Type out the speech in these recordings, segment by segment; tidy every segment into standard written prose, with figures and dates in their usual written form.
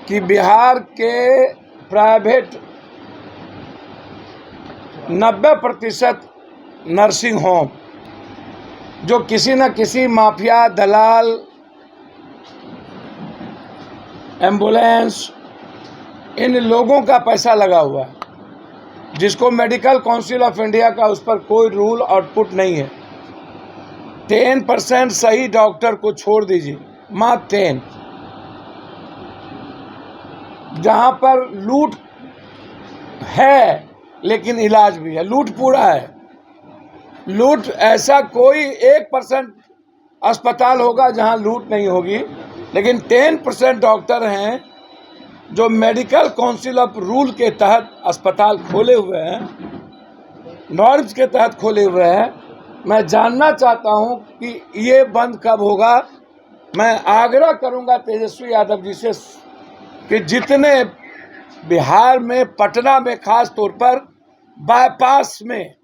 कि बिहार के private 90% nursing home जो किसी न किसी माफिया, दलाल, एम्बुलेंस, इन लोगों का पैसा लगा हुआ है, जिसको मेडिकल काउंसिल ऑफ इंडिया का उस पर कोई रूल आउटपुट नहीं है। 10% सही डॉक्टर को छोड़ दीजिए, मात्र 10, जहां पर लूट है लेकिन इलाज भी है। लूट पूरा है, लूट ऐसा कोई 1% अस्पताल होगा जहां लूट नहीं होगी, लेकिन 10% डॉक्टर हैं जो मेडिकल काउंसिल ऑफ रूल के तहत अस्पताल खोले हुए हैं, नॉर्म्स के तहत खोले हुए हैं। मैं जानना चाहता हूं कि ये बंद कब होगा। मैं आग्रह करूंगा तेजस्वी यादव जी से कि जितने बिहार में, पटना में खास तौर पर बाईपास में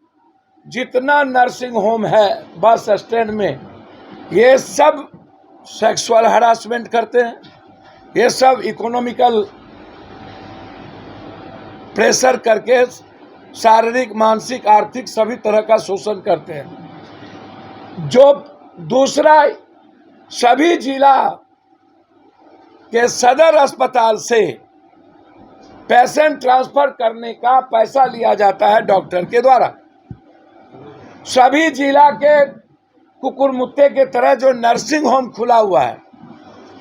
जितना नर्सिंग होम है, बस स्टैंड में, ये सब सेक्सुअल हरासमेंट करते हैं, ये सब इकोनॉमिकल प्रेशर करके शारीरिक, मानसिक, आर्थिक सभी तरह का शोषण करते हैं। जो दूसरा, सभी जिला के सदर अस्पताल से पेशेंट ट्रांसफर करने का पैसा लिया जाता है डॉक्टर के द्वारा। सभी जिला के कुकुरमुत्ते के तरह जो नर्सिंग होम खुला हुआ है,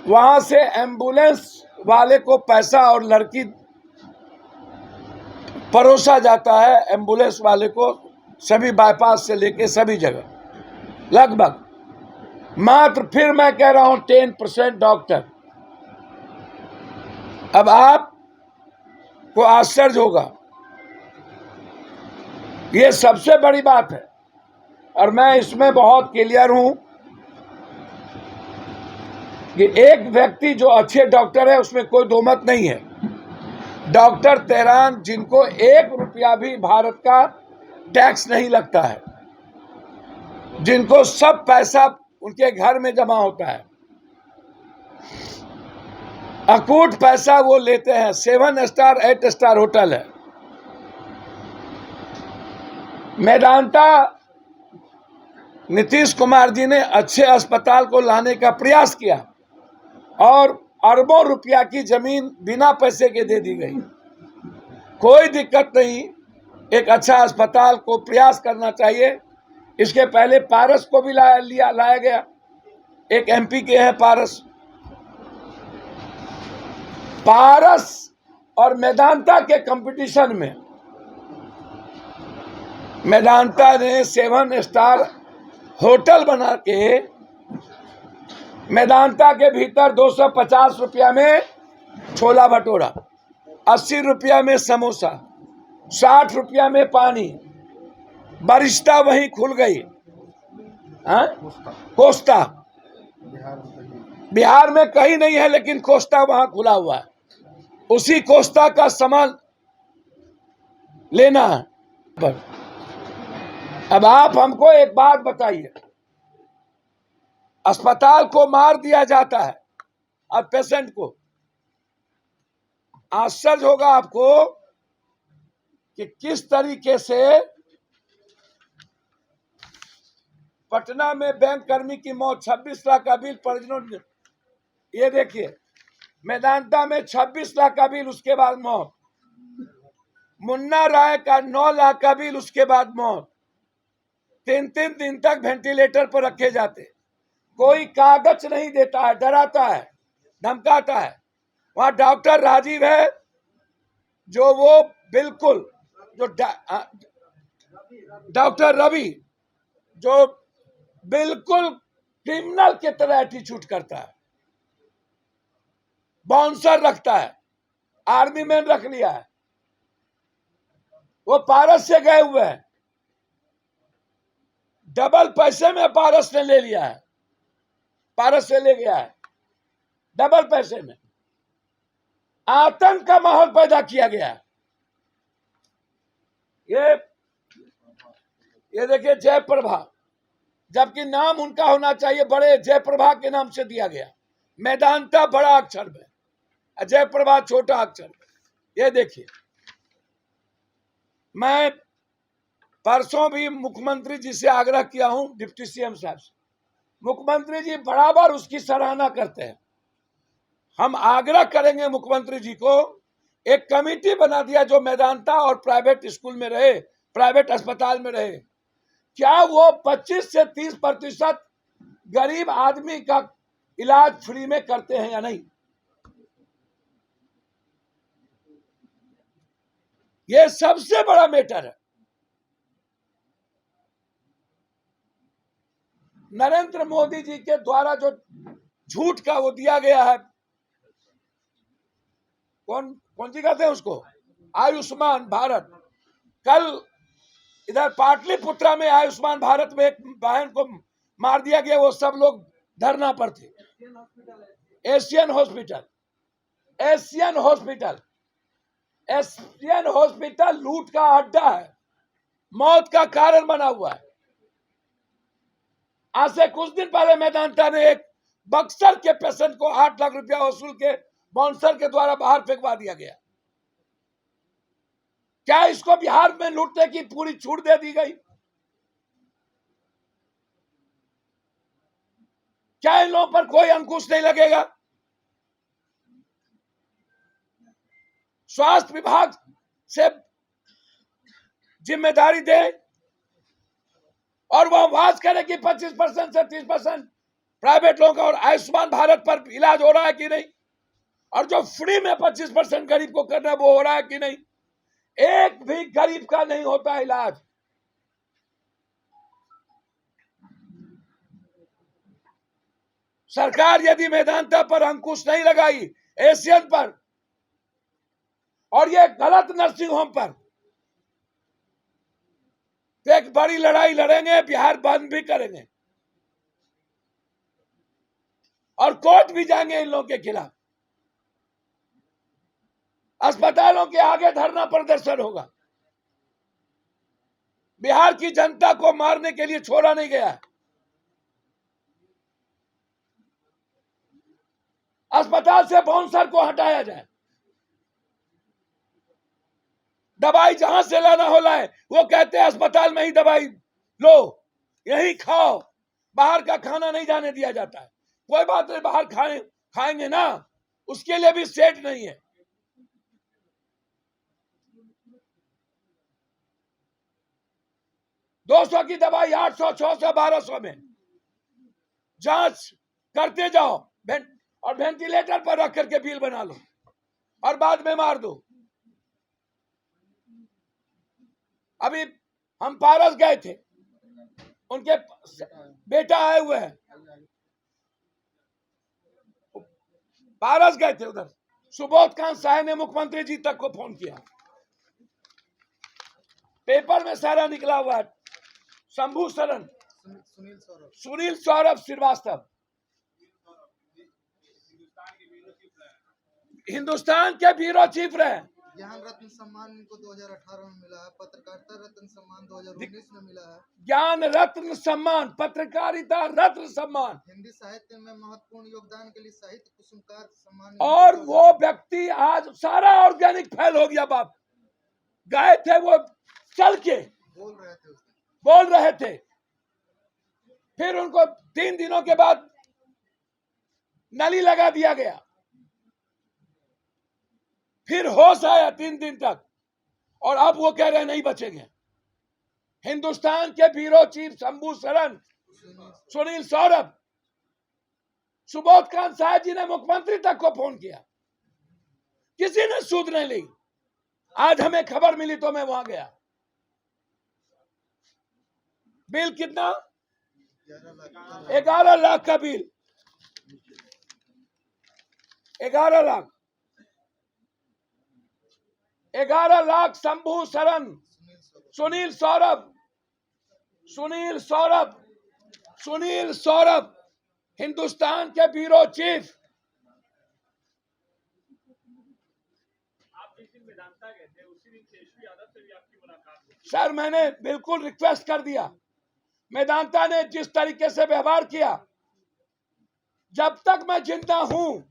वहां से एम्बुलेंस वाले को पैसा और लड़की परोसा जाता है। एम्बुलेंस वाले को सभी बाईपास से लेके सभी जगह लगभग, मात्र फिर मैं कह रहा हूं 10% डॉक्टर। अब आप को आश्चर्य होगा, ये सबसे बड़ी बात है और मैं इसमें बहुत क्लियर हूं कि एक व्यक्ति जो अच्छे डॉक्टर है उसमें कोई दो मत नहीं है। डॉक्टर तेहरान, जिनको 1 रुपया भी भारत का टैक्स नहीं लगता है, जिनको सब पैसा उनके घर में जमा होता है, अकूट पैसा वो लेते हैं। 7 स्टार 8 स्टार होटल है। मेदांता नीतीश कुमार जी ने अच्छे अस्पताल को लाने का प्रयास किया और अरबों रुपया की जमीन बिना पैसे के दे दी गई। कोई दिक्कत नहीं, एक अच्छा अस्पताल को प्रयास करना चाहिए। इसके पहले पारस को भी लाया गया, एक एमपी के हैं पारस और मेदांता के कंपटीशन में मेदांता ने 7 स्टार होटल बना के मेदांता के भीतर 250 रुपया में छोला भटूरा, 80 रुपया में समोसा, 60 रुपया में पानी, बारिस्ता वहीं खुल गई। कोस्टा बिहार में कहीं नहीं है, लेकिन कोस्टा वहां खुला हुआ है। उसी कोस्टा का सामान लेना है। अब आप हमको एक बात बताइए, अस्पताल को मार दिया जाता है और पेशेंट को, आश्चर्य होगा आपको कि किस तरीके से पटना में बैंक कर्मी की मौत, 26 लाख का बिल परिजनों ने, ये देखिए, मेदांता में 26 लाख का बिल, उसके बाद मौत। मुन्ना राय का 9 लाख का बिल, उसके बाद मौत। 3-3 दिन तक वेंटिलेटर पर रखे जाते, कोई कागज नहीं देता है, डराता है, धमकाता है। वहां डॉक्टर राजीव है, जो वो बिल्कुल, जो डॉक्टर रवि, जो बिल्कुल क्रिमिनल के तरह एटीट्यूड करता है, बाउंसर रखता है, आर्मी मैन रख लिया है। वो पारस से गए हुए हैं, डबल पैसे में पारस ने ले लिया है, पारस से ले गया है डबल पैसे में। आतंक का माहौल पैदा किया गया है। ये देखिए, जयप्रभा, जबकि नाम उनका होना चाहिए बड़े जयप्रभा के नाम से दिया गया। मेदांता बड़ा अक्षर में, अजय प्रभा छोटा अक्षर। ये देखिए, मैं परसों भी मुख्यमंत्री जी से आग्रह किया हूं, डिप्टी सीएम साहब से। मुख्यमंत्री जी बराबर उसकी सराहना करते हैं। हम आग्रह करेंगे मुख्यमंत्री जी को, एक कमेटी बना दिया जो मैदानता और प्राइवेट स्कूल में रहे, प्राइवेट अस्पताल में रहे। क्या वो 25 से 30% गरीब आदमी का इलाज फ्री में करते हैं या नहीं? ये सबसे बड़ा मैटर है। नरेंद्र मोदी जी के द्वारा जो झूठ का वो दिया गया है, कौन सी कहते हैं उसको, आयुष्मान भारत। कल इधर पाटलिपुत्रा में आयुष्मान भारत में एक बहन को मार दिया गया, वो सब लोग धरना पर थे। Asian hospital, Asian hospital, Asian hospital लूट का अड्डा है, मौत का कारण बना हुआ है। आज से कुछ दिन पहले मैदानता ने एक बक्सर के पेशेंट को 8 लाख रुपया वसूल के बाउंसर के द्वारा बाहर फेंकवा दिया गया। क्या इसको बिहार में लूटने की पूरी छूट दे दी गई? क्या इन लोगों पर कोई अंकुश नहीं लगेगा? स्वास्थ्य विभाग से जिम्मेदारी दे और वह वाज करे कि 25% से 30% प्राइवेट लोगों का और आयुष्मान भारत पर इलाज हो रहा है कि नहीं, और जो फ्री में 25% गरीब को करना है वो हो रहा है कि नहीं। एक भी गरीब का नहीं होता इलाज। सरकार यदि मेदांता पर अंकुश नहीं लगाई, एशियन पर और ये गलत नर्सिंग होम पर, तो एक बड़ी लड़ाई लड़ेंगे, बिहार बंद भी करेंगे और कोर्ट भी जाएंगे इन लोगों के खिलाफ। अस्पतालों के आगे धरना प्रदर्शन होगा। बिहार की जनता को मारने के लिए छोड़ा नहीं गया। अस्पताल से बाउंसर को हटाया जाए, दवाई जहां से लाना हो लाए। वो कहते हैं अस्पताल में ही दवाई लो, यही खाओ, बाहर का खाना नहीं जाने दिया जाता है। कोई बात नहीं, बाहर खाएंगे ना, उसके लिए भी सेट नहीं है। $200 की दवाई 800, 600, 1200 में जांच करते जाओ और वेंटिलेटर पर रख करके बिल बना लो और बाद में मार दो। अभी हम पारस गए थे, उनके बेटा आए हुए हैं, पारस गए थे उधर। सुबोध कांत साहब ने मुख्यमंत्री जी तक को फोन किया, पेपर में सारा निकला हुआ है। शंभू सरन, सुनील सौरभ श्रीवास्तव हिंदुस्तान के ब्यूरो चीफ रहे। ज्ञान रत्न सम्मान इनको 2018 में मिला है, पत्रकारिता रत्न सम्मान 2019 में मिला है। ज्ञान रत्न सम्मान, पत्रकारिता रत्न सम्मान, हिंदी साहित्य में महत्वपूर्ण योगदान के लिए साहित्य कुसुमकार सम्मान। और वो व्यक्ति आज सारा ऑर्गेनिक फेल हो गया। बाप गए थे वो, चल के बोल रहे थे, फिर उनको 3 दिनों के बाद नली लगा दिया गया, फिर होश आया 3 दिन तक, और अब वो कह रहे नहीं बचेंगे। हिंदुस्तान के ब्यूरो चीफ शंभू सरन, सुनील सौरभ, सुबोध कांत साहब जी ने मुख्यमंत्री तक को फोन किया, किसी ने सूद नहीं ली। आज हमें खबर मिली तो मैं वहां गया। बिल कितना? 11 लाख का बिल, 11 लाख, 11 लाख। शंभू सरन, सुनील सौरभ, सुनील सौरभ, सुनील सौरभ, हिंदुस्तान के ब्यूरो चीफ। आप जिस दिन मेदांता गए थे उसी दिन तेजस्वी यादव से भी आपकी मुलाकात हुई। सर मैंने बिल्कुल रिक्वेस्ट कर दिया, मेदांता ने जिस तरीके से व्यवहार किया, जब तक मैं जिंदा हूं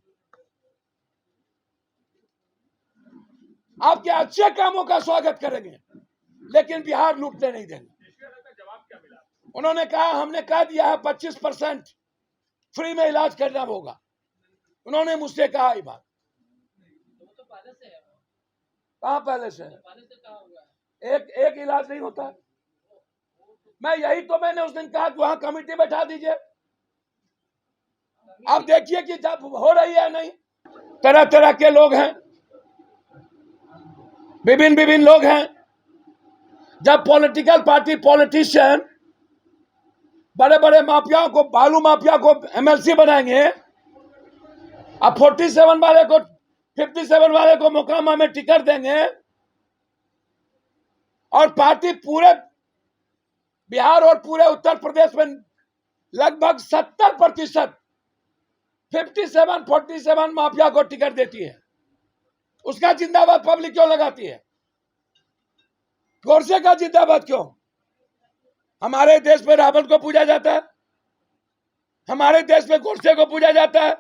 आपके अच्छे कामों का स्वागत करेंगे, लेकिन बिहार लूटने नहीं देंगे। उन्होंने कहा, हमने कह दिया है 25% फ्री में इलाज करना होगा। उन्होंने मुझसे कहा ये बात। कहाँ पहले से है? एक इलाज नहीं होता। मैं यही तो मैंने उस दिन कहा कि वहां कमेटी बैठा दीजिए। आप देखिए कि जब हो रही है नहीं, तरह तरह के लोग हैं, विभिन्न लोग हैं। जब पॉलिटिकल पार्टी पॉलिटिशियन बड़े बड़े माफियाओं को, बालू माफिया को एमएलसी बनाएंगे, अब 47 वाले को, 57 वाले को मोकामा में टिकट देंगे, और पार्टी पूरे बिहार और पूरे उत्तर प्रदेश में लगभग 70% 47 माफिया को टिकट देती है। उसका जिंदाबाद पब्लिक क्यों लगाती है? गोडसे का जिंदाबाद क्यों? हमारे देश में रावण को पूजा जाता है, हमारे देश में गोडसे को पूजा जाता है।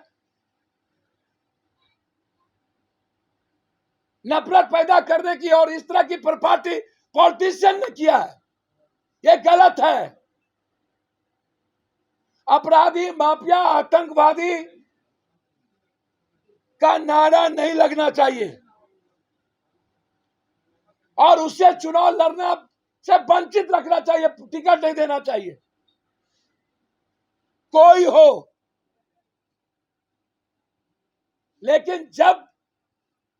नफरत पैदा करने की और इस तरह की पार्टी पॉलिटिशियन ने किया है, ये गलत है। अपराधी, माफिया, आतंकवादी का नारा नहीं लगना चाहिए और उससे चुनाव लड़ना से वंचित रखना चाहिए, टिकट नहीं देना चाहिए। कोई हो, लेकिन जब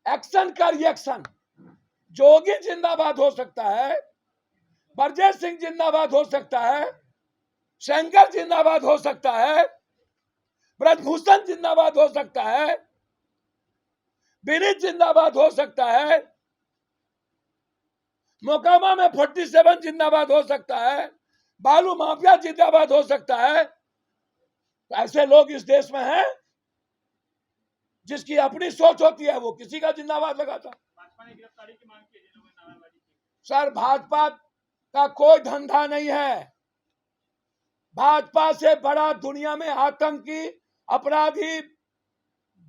एक्शन का रिएक्शन, जोगी जिंदाबाद हो सकता है, ब्रजेश सिंह जिंदाबाद हो सकता है, शंकर जिंदाबाद हो सकता है, ब्रजभूषण जिंदाबाद हो सकता है, विनीत जिंदाबाद हो सकता है, मोकामा में 47 जिंदाबाद हो सकता है, बालू माफिया जिंदाबाद हो सकता है। तो ऐसे लोग इस देश में हैं जिसकी अपनी सोच होती है, वो किसी का जिंदाबाद लगाता। भाजपा ने गिरफ्तारी की मांग की है, जिन लोगों ने नारेबाजी की। सर, भाजपा का कोई धंधा नहीं है। भाजपा से बड़ा दुनिया में आतंकी, अपराधी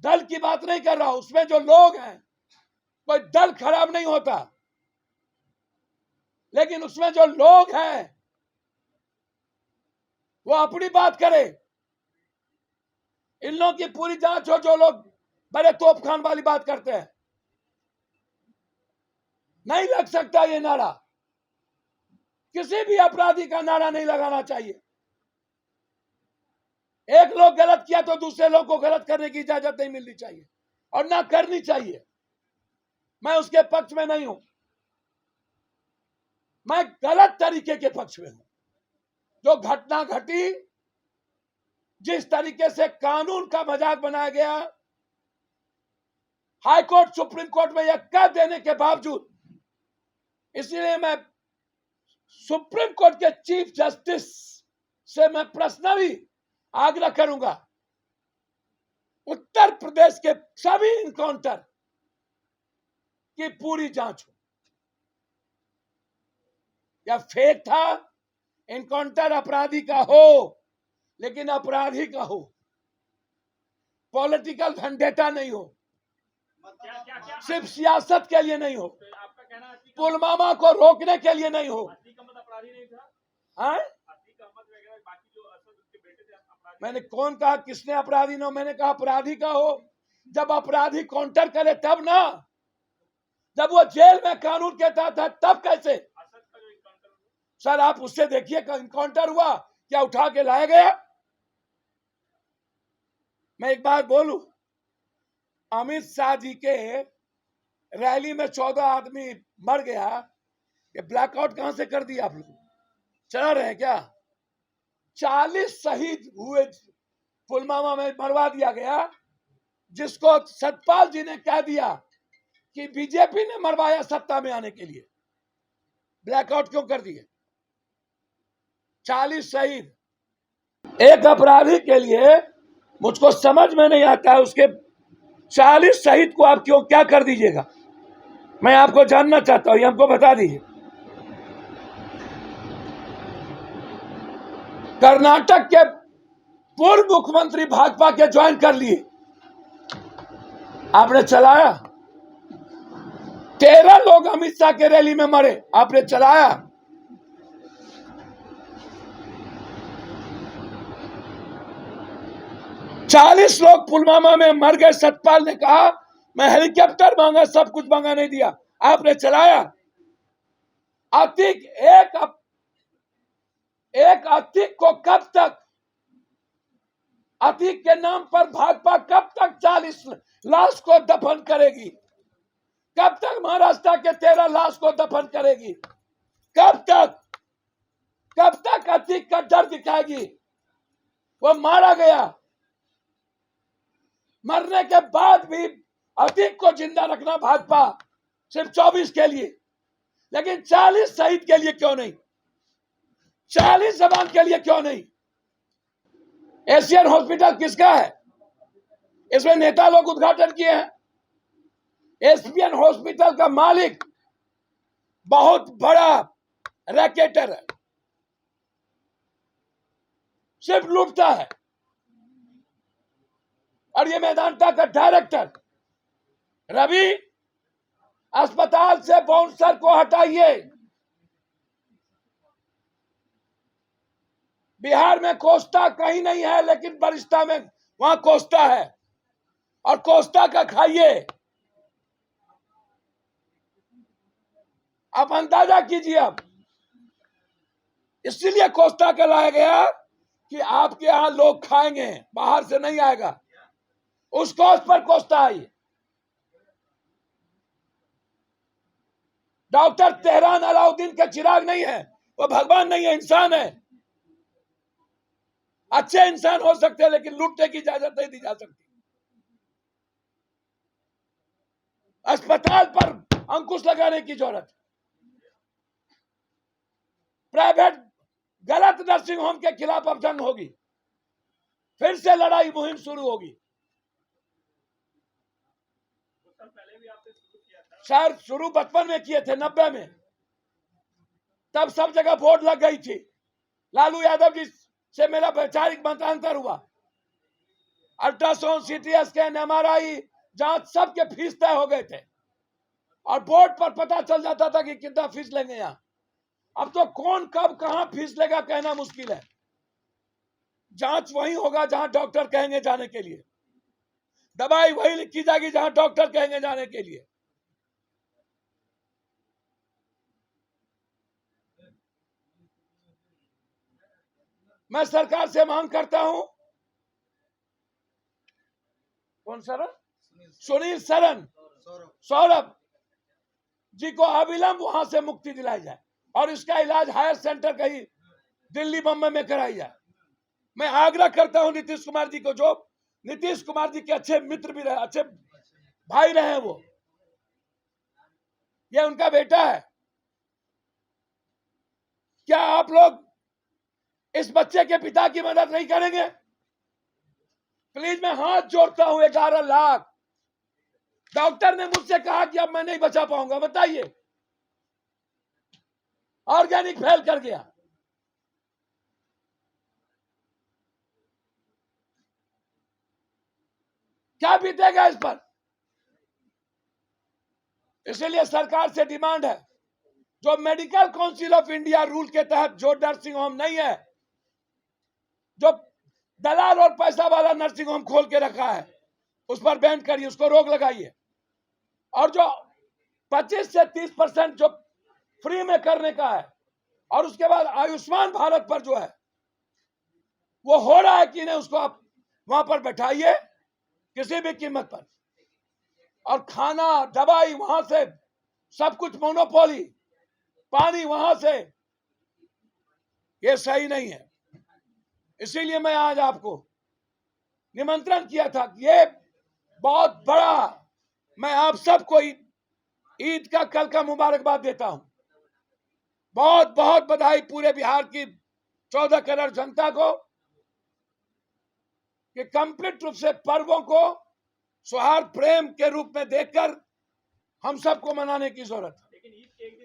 दल की बात नहीं कर रहा, उसमें जो लोग हैं, कोई दल खराब नहीं होता, लेकिन उसमें जो लोग हैं वो अपनी बात करे। इन लोगों की पूरी जांच हो, जो लोग बड़े तोपखान वाली बात करते हैं। नहीं लग सकता ये नारा, किसी भी अपराधी का नारा नहीं लगाना चाहिए। एक लोग गलत किया तो दूसरे लोग को गलत करने की इजाजत नहीं मिलनी चाहिए और ना करनी चाहिए। मैं उसके पक्ष में नहीं हूं, मैं गलत तरीके के पक्ष में हूं। जो घटना घटी, जिस तरीके से कानून का मजाक बनाया गया, हाई कोर्ट, सुप्रीम कोर्ट में यह कह देने के बावजूद, इसलिए मैं सुप्रीम कोर्ट के चीफ जस्टिस से मैं पर्सनली आग्रह करूंगा, उत्तर प्रदेश के सभी इनकाउंटर की पूरी जांच हो। या फेक था, इनकाउंटर अपराधी का हो, लेकिन अपराधी का हो, पॉलिटिकल वेंडेटा नहीं हो, सिर्फ सियासत के लिए नहीं हो, आपका कहना है पुलवामा को रोकने के लिए नहीं हो। अपराधी नहीं था? हाँ? बाकी जो उसके बेटे थे अपराधी। मैंने कौन कहा किसने अपराधी ना हो? मैंने कहा अपराधी का हो। जब अपराधी काउंटर करे तब ना, जब वो जेल में कानून के तहत है तब कैसे? सर, आप उससे देखिए, इनकाउंटर हुआ क्या उठा के लाया गया? मैं एक बात बोलूं, अमित शाह जी के रैली में 14 आदमी मर गया, ये ब्लैकआउट कहां से कर दिया आप लोग? चला रहे हैं क्या? 40 शहीद हुए, पुलवामा में मरवा दिया गया, जिसको सतपाल जी ने कह दिया कि बीजेपी ने मरवाया सत्ता में आने के लिए। ब्लैकआउट क्यों कर दिए? 40 शहीद एक अपराधी के लिए, मुझको समझ में नहीं आता है, उसके 40 शहीद को आप क्यों क्या कर दीजिएगा? मैं आपको जानना चाहता हूं, ये हमको बता दीजिए। कर्नाटक के पूर्व मुख्यमंत्री भाजपा के ज्वाइन कर लिए, आपने चलाया, 13 लोग अमित शाह के रैली में मरे, आपने चलाया। चालीस लोग पुलवामा में मर गए। सतपाल ने कहा मैं हेलीकॉप्टर मांगा, सब कुछ मांगा, नहीं दिया, आपने चलाया। अतीक एक अतीक को कब तक, अतीक के नाम पर भाजपा कब तक 40 लाश को दफन करेगी? कब तक महाराष्ट्र के 13 लाश को दफन करेगी? कब तक अतीक का डर दिखाएगी? वो मारा गया, मरने के बाद भी अतीक को जिंदा रखना भाजपा सिर्फ 24 के लिए, लेकिन 40 शहीद के लिए क्यों नहीं? 40 जवान के लिए क्यों नहीं? एशियन हॉस्पिटल किसका है? इसमें नेता लोग उद्घाटन किए हैं। एशियन हॉस्पिटल का मालिक बहुत बड़ा रैकेटर है, सिर्फ लूटता है। और ये मेदांता का डायरेक्टर रवि, अस्पताल से बाउंसर को हटाइए। बिहार में कोस्टा कहीं नहीं है, लेकिन बरिस्ता में वहां कोस्टा है, और कोस्टा का खाइए। आप अंदाजा कीजिए। अब इसीलिए कोस्टा का लाया गया कि आपके यहां लोग खाएंगे, बाहर से नहीं आएगा। उस कोस्ट पर कोस्टा आई। डॉक्टर तेहरान अलाउद्दीन का चिराग नहीं है, वो भगवान नहीं है, इंसान है। अच्छे इंसान हो सकते हैं, लेकिन लूटने की इजाजत नहीं दी जा सकती। अस्पताल पर अंकुश लगाने की जरूरत। प्राइवेट गलत नर्सिंग होम के खिलाफ अब जंग होगी, फिर से लड़ाई मुहिम शुरू होगी। पहले भी आपने शुरू किया था सर, शुरू बचपन में किए थे, 90 में। तब सब जगह बोर्ड लग गई थी। लालू यादव जी से मेरा वैचारिक मतांतर हुआ। अल्ट्रासाउंड, सीटी स्कैन, MRI जांच, सबके फीस तय हो गए थे, और बोर्ड पर पता चल जाता था कि कितना फीस लेंगे। यहाँ अब तो कौन कब कहां फीस लेगा कहना मुश्किल है। जांच वही होगा जहां डॉक्टर कहेंगे जाने के लिए, दवाई वही लिखी जाएगी जहां डॉक्टर कहेंगे जाने के लिए। मैं सरकार से मांग करता हूं, कौन सर? सुनील सरन, सौरभ जी को अविलंब वहां से मुक्ति दिलाई जाए, और इसका इलाज हायर सेंटर कहीं दिल्ली बम्बई में कराई जाए। मैं आग्रह करता हूं नीतीश कुमार जी को, जो नीतीश कुमार जी के अच्छे मित्र भी रहे, अच्छे भाई रहे वो, ये उनका बेटा है। क्या आप लोग इस बच्चे के पिता की मदद नहीं करेंगे? प्लीज, मैं हाथ जोड़ता हूं। 11 लाख डॉक्टर ने मुझसे कहा कि अब मैं नहीं बचा पाऊंगा। बताइए, ऑर्गेनिक फेल कर गया। क्या बीतेगा इस पर? इसलिए सरकार से डिमांड है, जो medical council of India rule के तहत जो नर्सिंग होम नहीं है, जो दलाल और पैसा वाला नर्सिंग होम खोल के रखा है, उस पर बैन करिए, उसको रोक लगाइए। और जो 25 से 30% जो फ्री में करने का है, और उसके बाद आयुष्मान भारत पर जो है वो हो रहा है कि नहीं, उसको आप वहां पर बैठाइए किसी भी कीमत पर। और खाना, दवाई वहां से, सब कुछ मोनोपोली, पानी वहां से, ये सही नहीं है। इसीलिए मैं आज आपको निमंत्रण किया था कि ये बहुत बड़ा, मैं आप सबको ईद का कल का मुबारकबाद देता हूं। बहुत बहुत बधाई पूरे बिहार की 14 करोड़ जनता को, कि कंप्लीट रूप से पर्वों को सौहार्द प्रेम के रूप में देखकर हम सबको मनाने की जरूरत है। लेकिन ईद के एक दिन